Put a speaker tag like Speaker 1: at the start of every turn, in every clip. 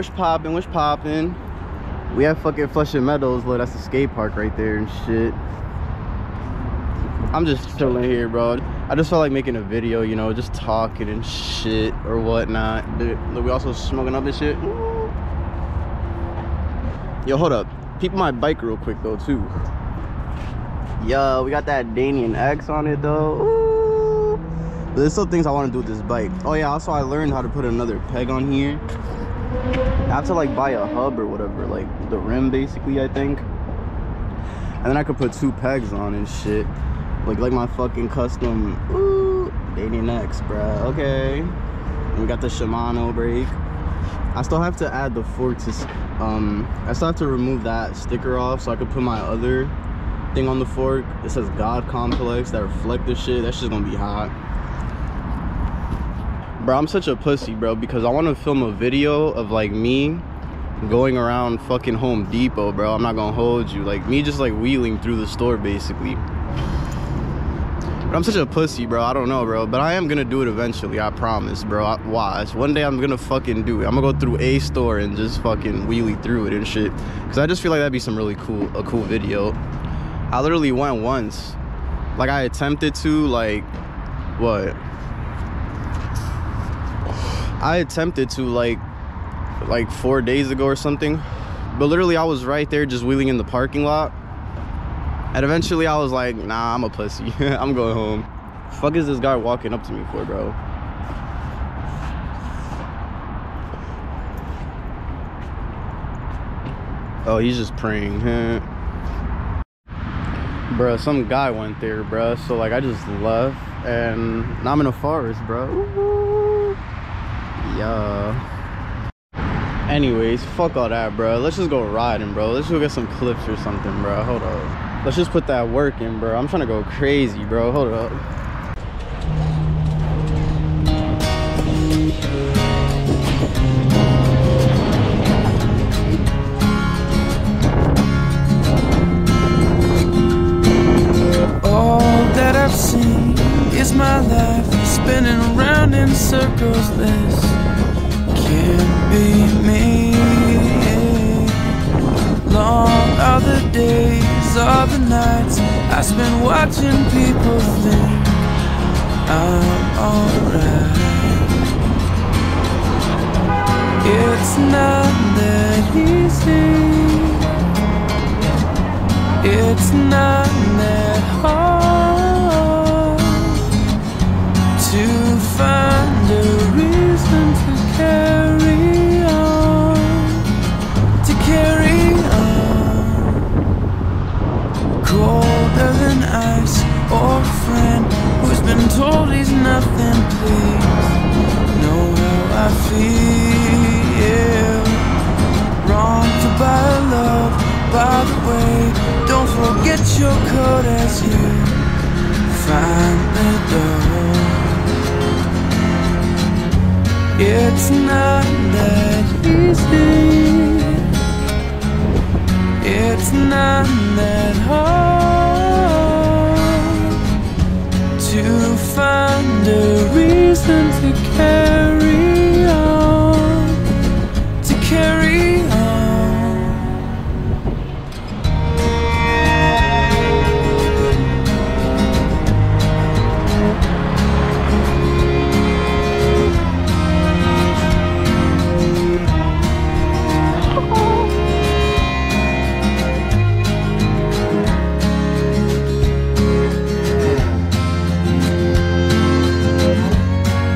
Speaker 1: what's poppin', what's poppin'? We have fucking Flushing Meadows, look, that's the skate park right there and shit. I'm just chilling here, bro. I just felt like making a video, you know, just talking and shit or whatnot. Look, we also smoking up and shit. Yo, hold up. Peep my bike real quick though, too. Yo, we got that DanianX on it though. Ooh. There's still things I want to do with this bike. Oh yeah, also I learned how to put another peg on here. I have to like buy a hub or whatever, like the rim basically, I think. And then I could put 2 pegs on and shit. Like my fucking custom DanianX, bruh. Okay. And we got the Shimano brake. I still have to add the fork to I still have to remove that sticker off so I could put my other thing on the fork. It says God Complex, that reflective shit. That shit's gonna be hot. Bro, I'm such a pussy, bro, because I want to film a video of like me going around fucking Home Depot, bro. I'm not gonna hold you, like me just like wheeling through the store basically. But I'm such a pussy, bro. I don't know, bro, but I am gonna do it eventually, I promise, bro. Watch, one day I'm gonna fucking do it. I'm gonna go through a store and just fucking wheelie through it and shit, because I just feel like that'd be some really cool video. I literally went once, like I attempted to, like what I attempted to like 4 days ago or something, but literally I was right there just wheeling in the parking lot, and eventually I was like, nah, I'm a pussy. I'm going home. Fuck is this guy walking up to me for, bro? Oh, he's just praying. Bro, some guy went there, bro, so like I just left and now I'm in a forest, bro. Ooh. Yeah. Anyways, fuck all that, bro. Let's just go riding, bro. Let's go get some clips or something, bro. Hold up. Let's just put that work in, bro. I'm trying to go crazy, bro. Hold up.
Speaker 2: All that I've seen is my life spinning around in circles. This can't be me. Long are the days, are the nights I spend watching people think I'm alright. It's not that easy. It's not that hard to find a reason to carry on, to carry on. Colder than ice, or a friend who's been told he's nothing. Please know how I feel. Wrong to buy love. By the way, don't forget your coat as you find the door. It's not that easy. It's not that hard to find a reason to carry on, to carry on.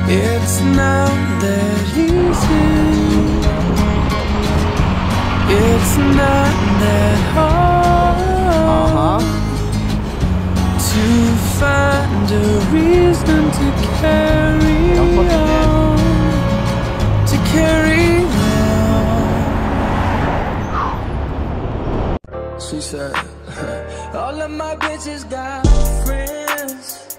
Speaker 2: It's not that easy. It's not that hard to find a reason to carry on, to carry on. She said, all of my bitches got friends.